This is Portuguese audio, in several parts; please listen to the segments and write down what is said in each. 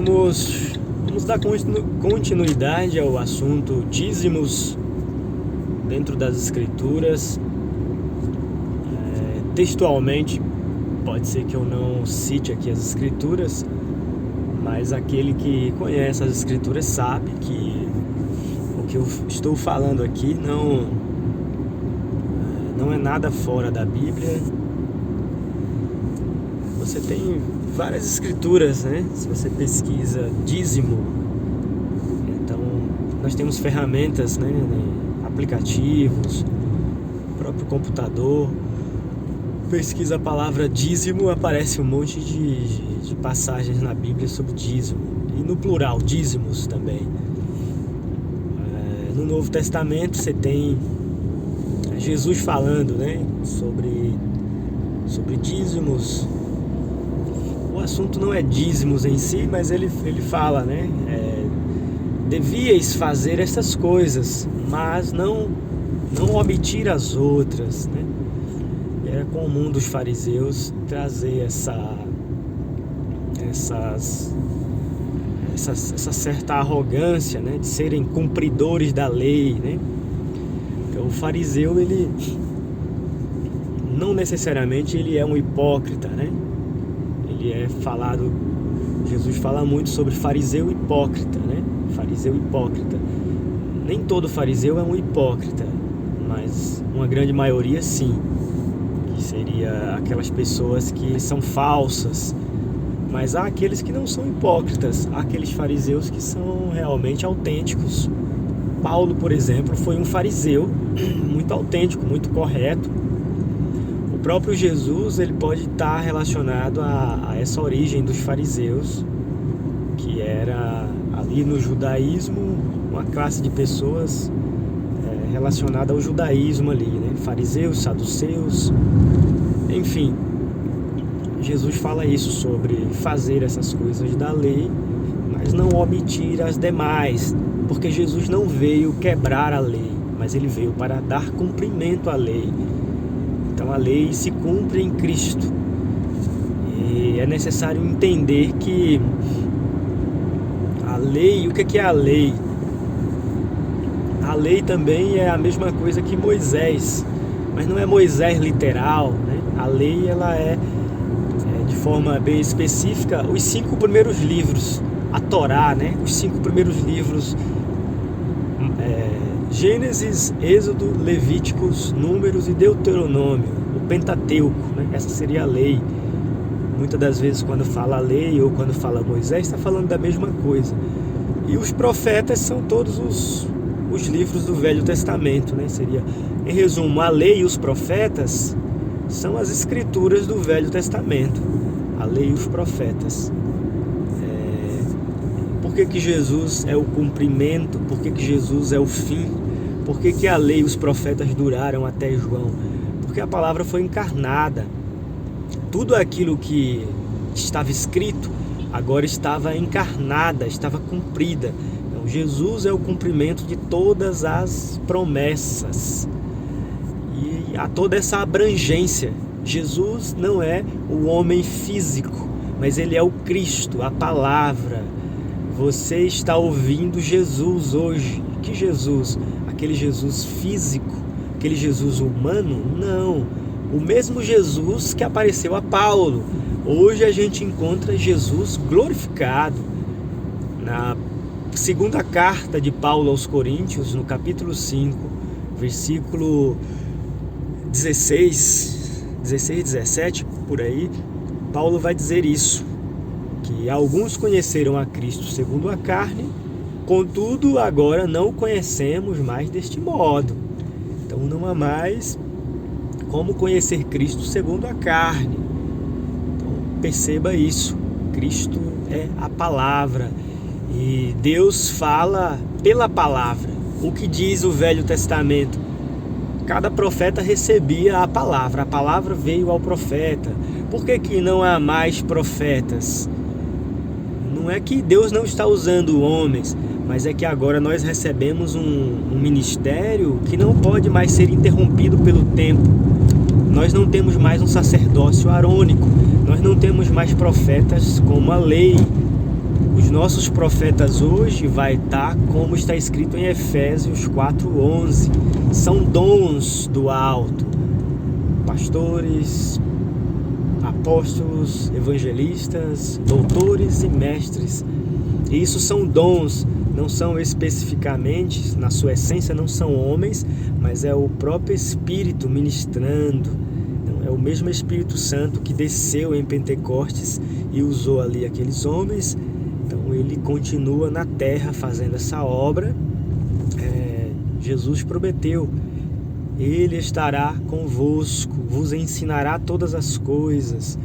Vamos dar continuidade ao assunto dízimos dentro das Escrituras. Textualmente, pode ser que eu não cite aqui as Escrituras, mas aquele que conhece as Escrituras sabe que o que eu estou falando aqui não é nada fora da Bíblia. Você tem várias escrituras, né? Se você pesquisa dízimo, então nós temos ferramentas, né? Aplicativos, próprio computador. Pesquisa a palavra dízimo, aparece um monte de passagens na Bíblia sobre dízimo, e no plural, dízimos também. No Novo Testamento você tem Jesus falando, né? sobre dízimos. O assunto não é dízimos em si, mas ele fala, né? Devíeis fazer essas coisas, mas não omitir as outras, né? Era comum dos fariseus trazer essa certa arrogância, né? De serem cumpridores da lei, né? Então, o fariseu, ele não necessariamente ele é um hipócrita, né? Jesus fala muito sobre fariseu hipócrita, né? Fariseu hipócrita. Nem todo fariseu é um hipócrita, mas uma grande maioria sim, que seria aquelas pessoas que são falsas. Mas há aqueles que não são hipócritas, há aqueles fariseus que são realmente autênticos. Paulo, por exemplo, foi um fariseu muito autêntico, muito correto. O próprio Jesus, ele pode estar relacionado a essa origem dos fariseus, que era ali no judaísmo uma classe de pessoas relacionada ao judaísmo ali, né? Fariseus, saduceus, enfim. Jesus fala isso sobre fazer essas coisas da lei, mas não omitir as demais, porque Jesus não veio quebrar a lei, mas ele veio para dar cumprimento à lei. Então a lei se cumpre em Cristo, e é necessário entender que a lei, o que é a lei? A lei também é a mesma coisa que Moisés, mas não é Moisés literal, né? A lei, ela é de forma bem específica os 5 primeiros livros, a Torá, né? Os 5 primeiros livros, Gênesis, Êxodo, Levíticos, Números e Deuteronômio, o Pentateuco, né? Essa seria a lei. Muitas das vezes quando fala lei ou quando fala Moisés, está falando da mesma coisa. E os profetas são todos os livros do Velho Testamento, né? Seria, em resumo, a lei e os profetas são as escrituras do Velho Testamento. A lei e os profetas. Por que Jesus é o cumprimento? Por que Jesus é o fim? Por que a lei e os profetas duraram até João? Porque a palavra foi encarnada. Tudo aquilo que estava escrito agora estava encarnada, estava cumprida. Então, Jesus é o cumprimento de todas as promessas. E há toda essa abrangência. Jesus não é o homem físico, mas ele é o Cristo, a palavra. Você está ouvindo Jesus hoje. Que Jesus? Aquele Jesus físico? Aquele Jesus humano? Não. O mesmo Jesus que apareceu a Paulo. Hoje a gente encontra Jesus glorificado. Na segunda carta de Paulo aos Coríntios, no capítulo 5, versículo 16, 17, por aí, Paulo vai dizer isso, que alguns conheceram a Cristo segundo a carne, contudo agora não o conhecemos mais deste modo. Então não há mais como conhecer Cristo segundo a carne. Então perceba isso, Cristo é a palavra, e Deus fala pela palavra. O que diz o Velho Testamento? Cada profeta recebia a palavra veio ao profeta. Por que não há mais profetas? Não é que Deus não está usando homens, mas é que agora nós recebemos um ministério que não pode mais ser interrompido pelo tempo. Nós não temos mais um sacerdócio arônico, nós não temos mais profetas como a lei. os nossos profetas hoje vai estar como está escrito em Efésios 4:11. São dons do alto. Pastores, apóstolos, evangelistas, doutores e mestres. E isso são dons, não são especificamente, na sua essência, não são homens, mas é o próprio Espírito ministrando. Então, é o mesmo Espírito Santo que desceu em Pentecostes e usou ali aqueles homens. Então ele continua na terra fazendo essa obra. Jesus prometeu: Ele estará convosco, vos ensinará todas as coisas.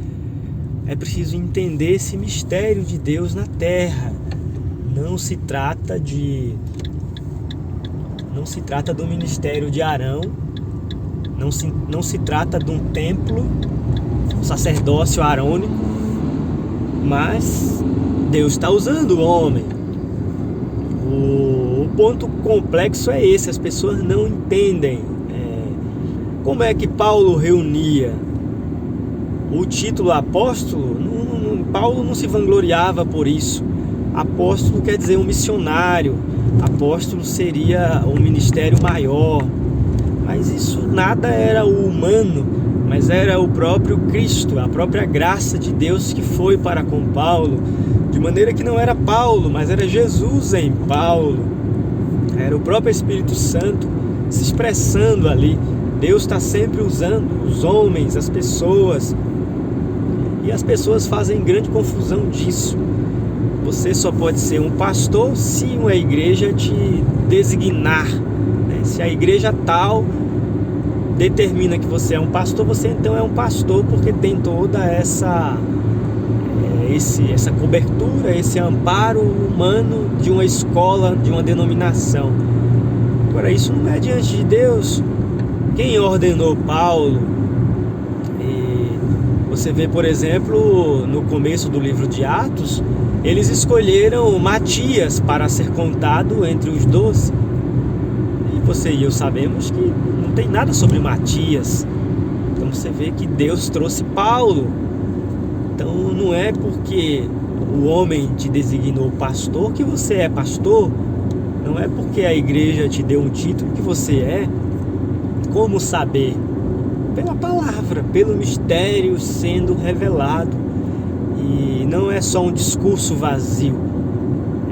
É preciso entender esse mistério de Deus na terra. Não se trata do ministério de Arão, não se trata de um templo, um sacerdócio arônico, mas Deus está usando o homem. O ponto complexo é esse: as pessoas não entendem como é que Paulo reunia o título apóstolo. Paulo não se vangloriava por isso. Apóstolo quer dizer um missionário. Apóstolo seria um ministério maior. Mas isso nada era o humano, mas era o próprio Cristo, a própria graça de Deus que foi para com Paulo. De maneira que não era Paulo, mas era Jesus em Paulo. Era o próprio Espírito Santo se expressando ali. Deus está sempre usando os homens, as pessoas. E as pessoas fazem grande confusão disso. Você só pode ser um pastor se uma igreja te designar, né? Se a igreja tal determina que você é um pastor, você então é um pastor, porque tem toda essa cobertura, esse amparo humano de uma escola, de uma denominação. Agora, isso não é diante de Deus. Quem ordenou Paulo? Você vê, por exemplo, no começo do livro de Atos, eles escolheram Matias para ser contado entre os 12. E você e eu sabemos que não tem nada sobre Matias. Então você vê que Deus trouxe Paulo. Então não é porque o homem te designou pastor que você é pastor. Não é porque a igreja te deu um título que você é. Como saber? Pela palavra, pelo mistério sendo revelado. E não é só um discurso vazio,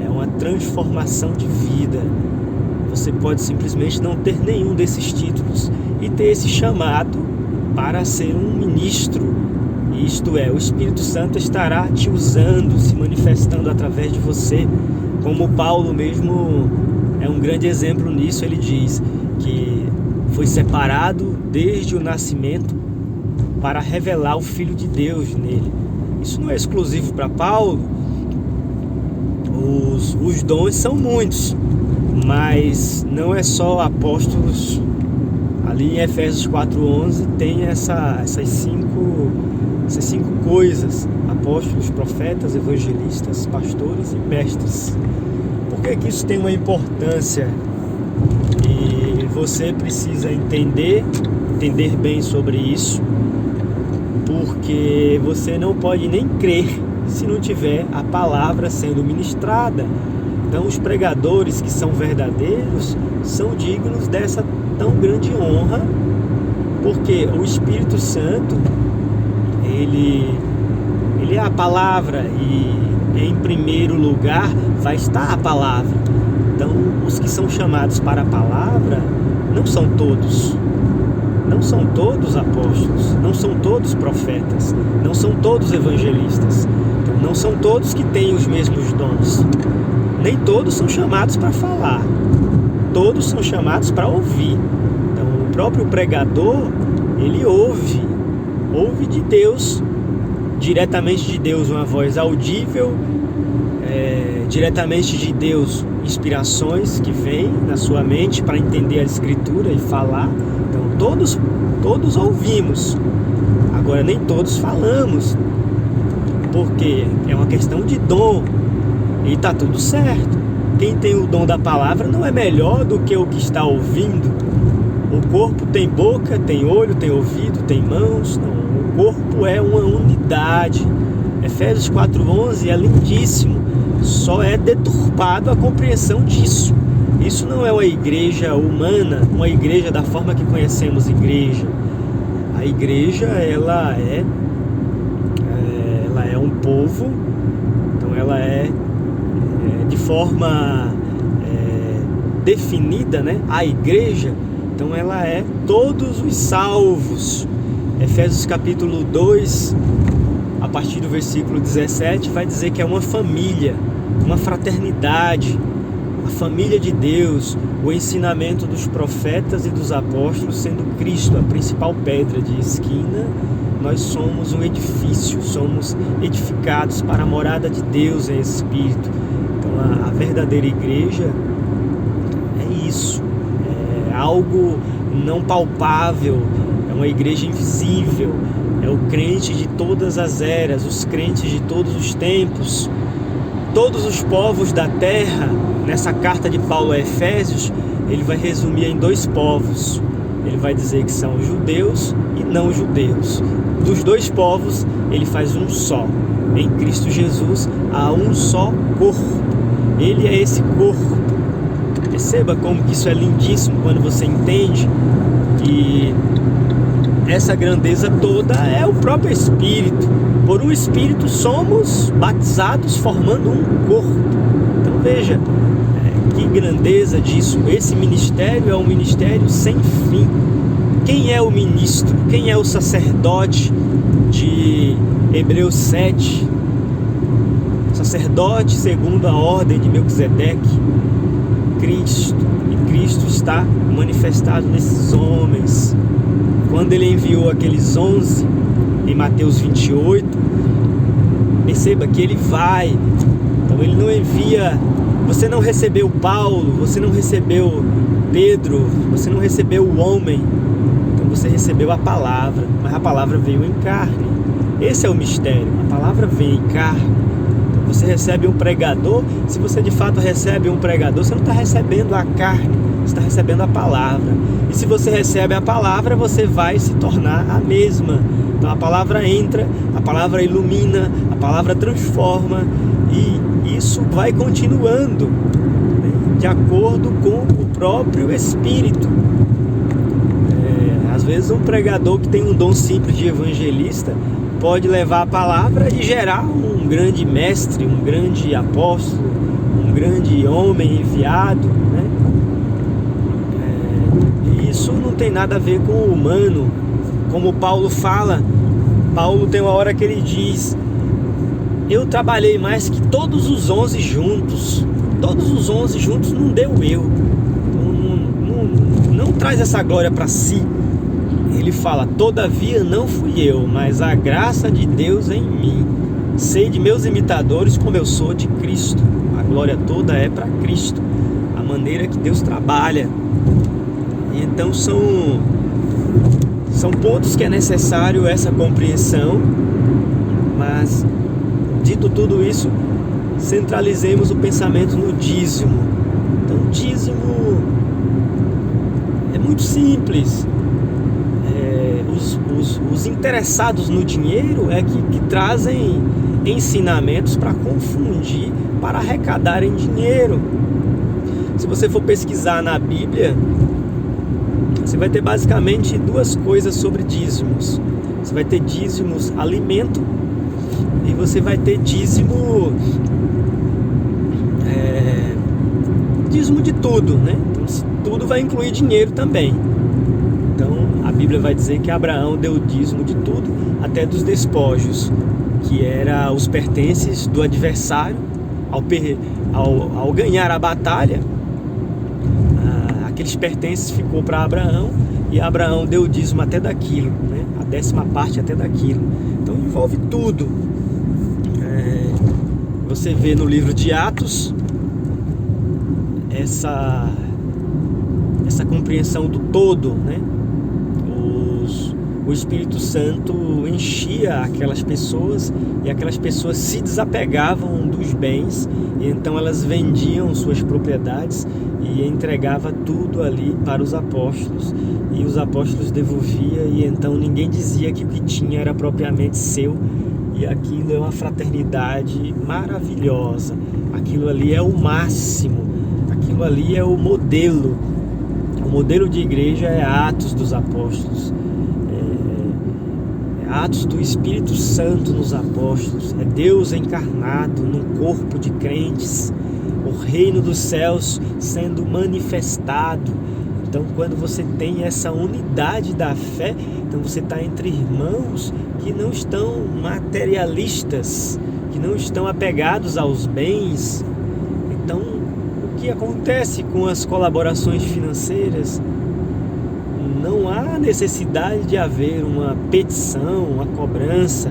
é uma transformação de vida. Você pode simplesmente não ter nenhum desses títulos e ter esse chamado para ser um ministro. Isto é, o Espírito Santo estará te usando, se manifestando através de você. Como Paulo mesmo é um grande exemplo nisso. Ele diz que foi separado desde o nascimento para revelar o Filho de Deus nele. Isso não é exclusivo para Paulo. Os dons são muitos, mas não é só apóstolos. Ali em Efésios 4:11 tem essas cinco coisas: apóstolos, profetas, evangelistas, pastores e mestres. Por que que isso tem uma importância? E você precisa entender bem sobre isso, porque você não pode nem crer se não tiver a palavra sendo ministrada. Então os pregadores que são verdadeiros são dignos dessa tão grande honra, porque o Espírito Santo ele é a palavra, e em primeiro lugar vai estar a palavra. Então os que são chamados para a palavra não são todos apóstolos, não são todos profetas, não são todos evangelistas, então não são todos que têm os mesmos dons. Nem todos são chamados para falar, todos são chamados para ouvir. Então o próprio pregador, ele ouve de Deus, diretamente de Deus uma voz audível, diretamente de Deus inspirações que vêm na sua mente para entender a escritura e falar. Então todos ouvimos, agora nem todos falamos, porque é uma questão de dom. E está tudo certo. Quem tem o dom da palavra não é melhor do que o que está ouvindo. O corpo tem boca, tem olho, tem ouvido, tem mãos. Não, o corpo é uma unidade. Efésios 4:11 é lindíssimo, só é deturpado a compreensão disso. Isso não é uma igreja humana, uma igreja da forma que conhecemos igreja. A igreja, ela é um povo, então ela é de forma definida, né? A igreja, então ela é todos os salvos. Efésios capítulo 2, a partir do versículo 17, vai dizer que é uma família, uma fraternidade, a família de Deus, o ensinamento dos profetas e dos apóstolos, sendo Cristo a principal pedra de esquina. Nós somos um edifício, somos edificados para a morada de Deus em espírito. Então a verdadeira igreja é isso, é algo não palpável, é uma igreja invisível, é o crente de todas as eras, os crentes de todos os tempos, todos os povos da terra. Nessa carta de Paulo a Efésios, ele vai resumir em 2 povos. Ele vai dizer que são judeus e não judeus. Dos 2 povos, ele faz um só. Em Cristo Jesus há um só corpo. Ele é esse corpo. Perceba como que isso é lindíssimo quando você entende que essa grandeza toda é o próprio Espírito. Por um Espírito somos batizados formando um corpo. Então veja, que grandeza disso. Esse ministério é um ministério sem fim. Quem é o ministro? Quem é o sacerdote de Hebreus 7? Sacerdote segundo a ordem de Melquisedeque, Cristo. E Cristo está manifestado nesses homens. Quando ele enviou aqueles 11 em Mateus 28, perceba que ele vai. Então ele não envia. Você não recebeu Paulo, você não recebeu Pedro, você não recebeu o homem. Então você recebeu a palavra, mas a palavra veio em carne. Esse é o mistério, a palavra vem em carne. Então você recebe um pregador. Se você de fato recebe um pregador, você não está recebendo a carne, você está recebendo a palavra. E se você recebe a palavra, você vai se tornar a mesma. Então a palavra entra, a palavra ilumina, a palavra transforma, e isso vai continuando, né, de acordo com o próprio Espírito. Às vezes um pregador que tem um dom simples de evangelista pode levar a palavra e gerar um grande mestre, um grande apóstolo, um grande homem enviado, né? E isso não tem nada a ver com o humano. Como Paulo fala, Paulo tem uma hora que ele diz: eu trabalhei mais que todos os 11 juntos. Todos os 11 juntos não deu eu. Não traz essa glória para si. Ele fala: todavia não fui eu, mas a graça de Deus em mim. Sei de meus imitadores como eu sou de Cristo. A glória toda é para Cristo. A maneira que Deus trabalha. E então são pontos que é necessário essa compreensão. Mas, dito tudo isso, centralizemos o pensamento no dízimo. Então, o dízimo é muito simples. Os interessados no dinheiro é que trazem ensinamentos para confundir, para arrecadarem dinheiro. Se você for pesquisar na Bíblia, você vai ter basicamente 2 coisas sobre dízimos. Você vai ter dízimos alimento e você vai ter dízimo de tudo, né? Então, tudo vai incluir dinheiro também. Então a Bíblia vai dizer que Abraão deu o dízimo de tudo, até dos despojos, que era os pertences do adversário. Ao ganhar a batalha, aqueles pertences ficou para Abraão, e Abraão deu o dízimo até daquilo, né? A 10ª parte até daquilo. Então envolve tudo. Você vê no livro de Atos essa compreensão do todo, né? O Espírito Santo enchia aquelas pessoas, e aquelas pessoas se desapegavam dos bens, e então elas vendiam suas propriedades e entregava tudo ali para os apóstolos, e os apóstolos devolviam, e então ninguém dizia que o que tinha era propriamente seu, e aquilo é uma fraternidade maravilhosa. Aquilo ali é o máximo, aquilo ali é o modelo. O modelo de igreja é Atos dos Apóstolos, é Atos do Espírito Santo nos apóstolos, é Deus encarnado num corpo de crentes, o reino dos céus sendo manifestado. Então, quando você tem essa unidade da fé, então você está entre irmãos que não estão materialistas, que não estão apegados aos bens. Então, o que acontece com as colaborações financeiras? Não há necessidade de haver uma petição, uma cobrança.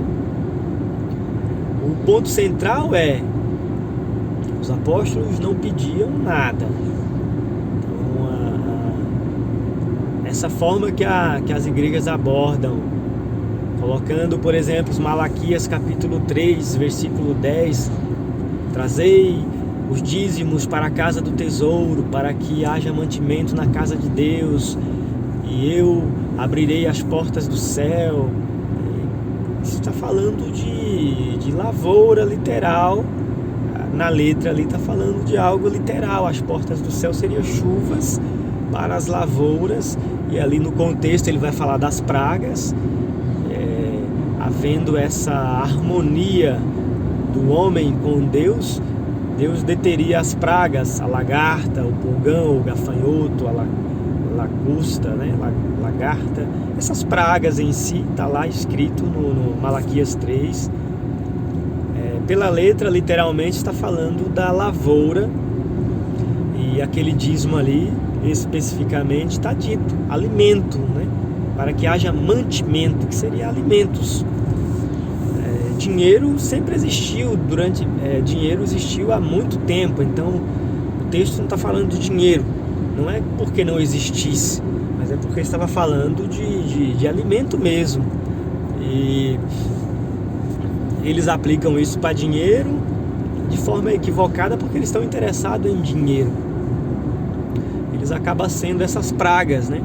O ponto central é: os apóstolos não pediam nada. Então, essa forma que as igrejas abordam, colocando, por exemplo, os Malaquias capítulo 3, versículo 10, trazei os dízimos para a casa do tesouro, para que haja mantimento na casa de Deus, e eu abrirei as portas do céu. Isso está falando de lavoura literal. Na letra ali está falando de algo literal. As portas do céu seriam chuvas para as lavouras, e ali no contexto ele vai falar das pragas. Havendo essa harmonia do homem com Deus, Deus deteria as pragas, a lagarta, o pulgão, o gafanhoto, a lagosta, né? Lagarta. Essas pragas em si, está lá escrito no Malaquias 3. Pela letra, literalmente, está falando da lavoura, e aquele dízimo ali, especificamente, está dito, alimento, né? Para que haja mantimento, que seria alimentos. Dinheiro sempre existiu, dinheiro existiu há muito tempo, então o texto não está falando de dinheiro, não é porque não existisse, mas é porque estava falando de alimento mesmo. E eles aplicam isso para dinheiro de forma equivocada, porque eles estão interessados em dinheiro. Eles acabam sendo essas pragas, né?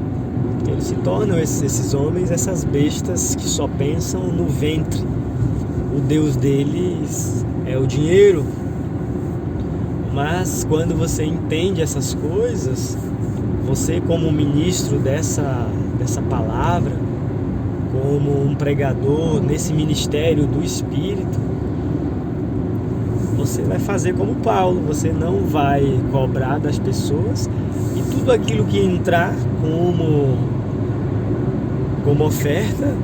Eles se tornam esses homens, essas bestas que só pensam no ventre. O Deus deles é o dinheiro. Mas quando você entende essas coisas, você, como ministro dessa palavra, como um pregador nesse ministério do Espírito, você vai fazer como Paulo. Você não vai cobrar das pessoas, e tudo aquilo que entrar como oferta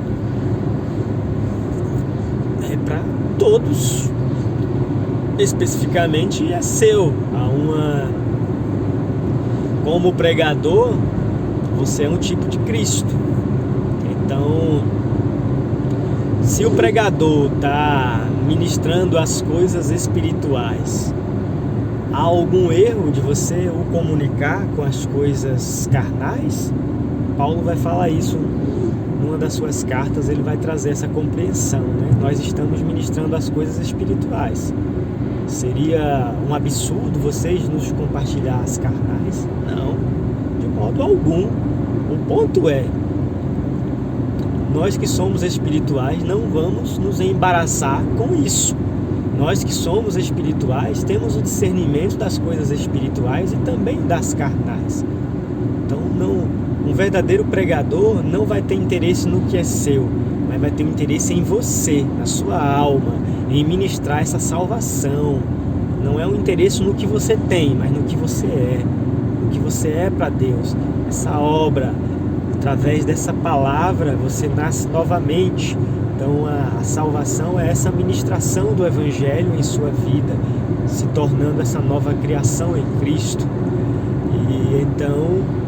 é para todos, especificamente é seu. Como pregador, você é um tipo de Cristo. Então, se o pregador está ministrando as coisas espirituais, há algum erro de você o comunicar com as coisas carnais? Paulo vai falar isso numa das suas cartas, ele vai trazer essa compreensão, né? Nós estamos ministrando as coisas espirituais. Seria um absurdo vocês nos compartilhar as carnais? Não, de modo algum. O ponto é, nós que somos espirituais não vamos nos embaraçar com isso. Nós que somos espirituais temos o discernimento das coisas espirituais e também das carnais. Então, um verdadeiro pregador não vai ter interesse no que é seu, mas vai ter interesse em você, na sua alma, em ministrar essa salvação. Não é um interesse no que você tem, mas no que você é. O que você é para Deus. Essa obra, através dessa palavra, você nasce novamente. Então a salvação é essa ministração do Evangelho em sua vida, se tornando essa nova criação em Cristo. E então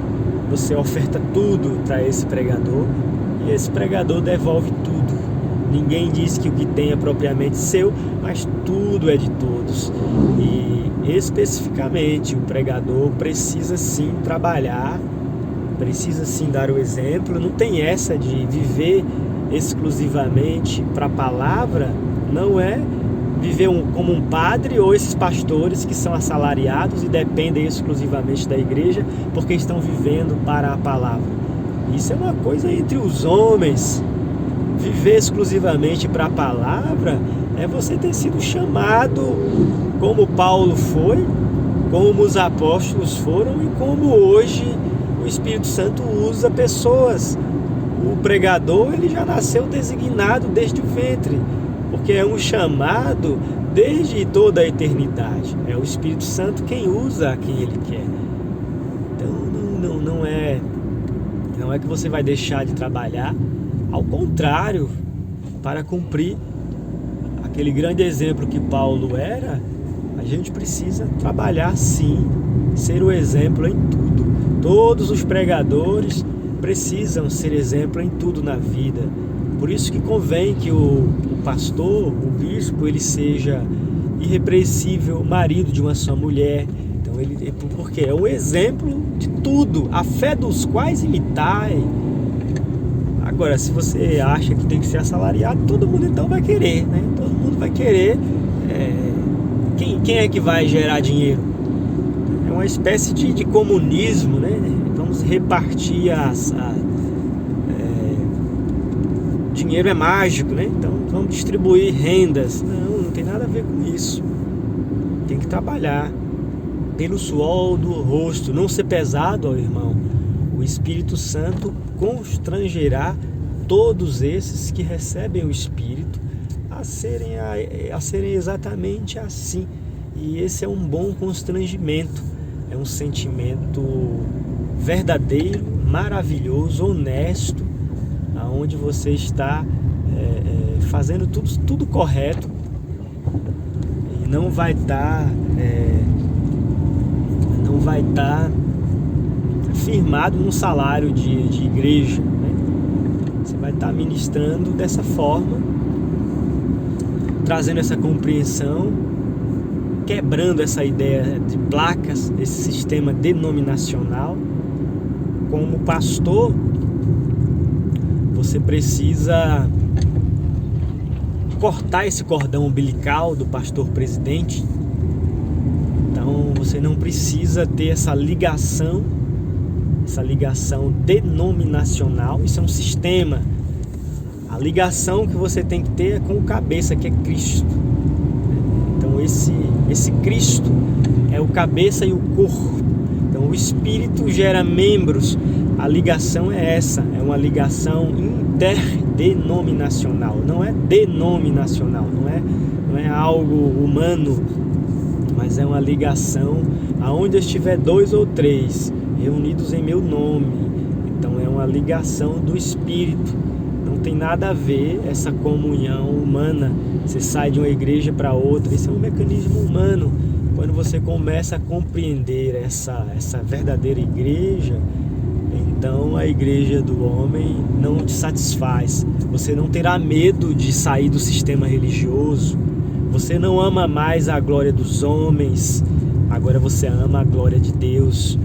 você oferta tudo para esse pregador, e esse pregador devolve tudo. Ninguém diz que o que tem é propriamente seu, mas tudo é de todos. E especificamente o pregador precisa sim trabalhar, precisa sim dar o exemplo. Não tem essa de viver exclusivamente para a palavra. Não é viver como um padre ou esses pastores que são assalariados e dependem exclusivamente da igreja porque estão vivendo para a palavra. Isso é uma coisa entre os homens. Viver exclusivamente para a palavra é você ter sido chamado como Paulo foi, como os apóstolos foram e como hoje o Espírito Santo usa pessoas. O pregador, ele já nasceu designado desde o ventre, porque é um chamado desde toda a eternidade. É o Espírito Santo quem usa a quem ele quer. Então não é que você vai deixar de trabalhar, ao contrário, para cumprir aquele grande exemplo que Paulo era, a gente precisa trabalhar sim, ser o exemplo em tudo. Todos os pregadores precisam ser exemplo em tudo na vida. Por isso que convém que o pastor, o bispo, ele seja irrepreensível marido de uma só mulher. Então porque é o exemplo de tudo, a fé dos quais imitai. Agora, se você acha que tem que ser assalariado, todo mundo então vai querer, né? Todo mundo vai querer. Quem é que vai gerar dinheiro? É uma espécie de comunismo, né? Vamos repartir dinheiro é mágico, né? Então vamos distribuir rendas. Não tem nada a ver com isso. Tem que trabalhar pelo suor do rosto, não ser pesado ao irmão. O Espírito Santo constrangerá todos esses que recebem o Espírito a serem exatamente assim. E esse é um bom constrangimento, é um sentimento verdadeiro, maravilhoso, honesto, aonde você está fazendo tudo correto e não vai estar firmado num salário de igreja, né? Você vai estar ministrando dessa forma, trazendo essa compreensão, quebrando essa ideia de placas, esse sistema denominacional. Como pastor, você precisa cortar esse cordão umbilical do pastor presidente. Então você não precisa ter essa ligação denominacional. Isso é um sistema. A ligação que você tem que ter é com o cabeça, que é Cristo. Então esse Cristo é o cabeça e o corpo. Então o Espírito gera membros. A ligação é essa, é uma ligação interdenominacional, não é denominacional, não é algo humano, mas é uma ligação aonde estiver 2 ou 3 reunidos em meu nome. Então é uma ligação do Espírito. Não tem nada a ver essa comunhão humana. Você sai de uma igreja para outra, isso é um mecanismo humano. Quando você começa a compreender essa verdadeira igreja, então a igreja do homem não te satisfaz. Você não terá medo de sair do sistema religioso. Você não ama mais a glória dos homens, agora você ama a glória de Deus.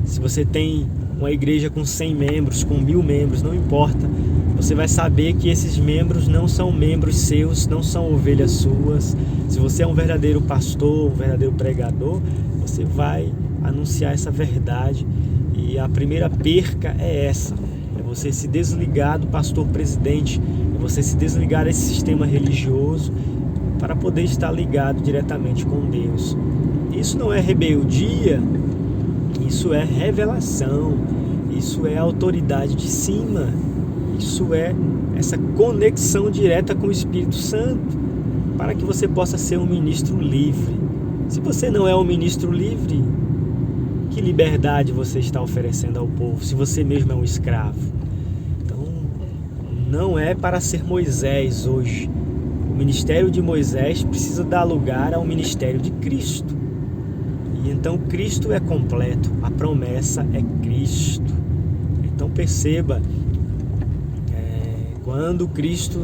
Se você tem uma igreja com 100 membros, com 1000 membros, não importa. Você vai saber que esses membros não são membros seus, não são ovelhas suas. Se você é um verdadeiro pastor, um verdadeiro pregador, você vai anunciar essa verdade. E a primeira perca é essa, é você se desligar do pastor presidente, é você se desligar desse sistema religioso para poder estar ligado diretamente com Deus. Isso não é rebeldia, isso é revelação, isso é autoridade de cima, isso é essa conexão direta com o Espírito Santo, para que você possa ser um ministro livre. Se você não é um ministro livre, que liberdade você está oferecendo ao povo, se você mesmo é um escravo? Então, não é para ser Moisés hoje. O ministério de Moisés precisa dar lugar ao ministério de Cristo. E então Cristo é completo, a promessa é Cristo. Então perceba, quando Cristo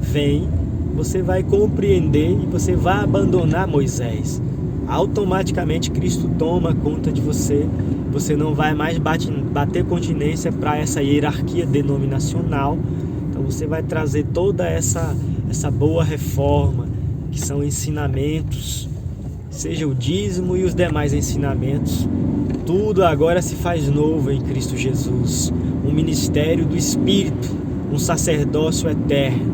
vem, você vai compreender e você vai abandonar Moisés. Automaticamente Cristo toma conta de você. Você não vai mais bater continência para essa hierarquia denominacional. Então você vai trazer toda essa boa reforma, que são ensinamentos, seja o dízimo e os demais ensinamentos. Tudo agora se faz novo em Cristo Jesus. Um ministério do Espírito. um sacerdócio eterno,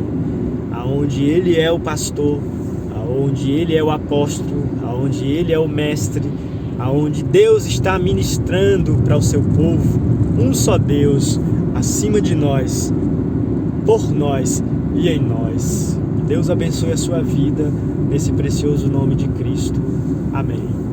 aonde Ele é o pastor, aonde Ele é o apóstolo, aonde Ele é o mestre, aonde Deus está ministrando para o seu povo, um só Deus, acima de nós, por nós e em nós. Que Deus abençoe a sua vida, nesse precioso nome de Cristo. Amém.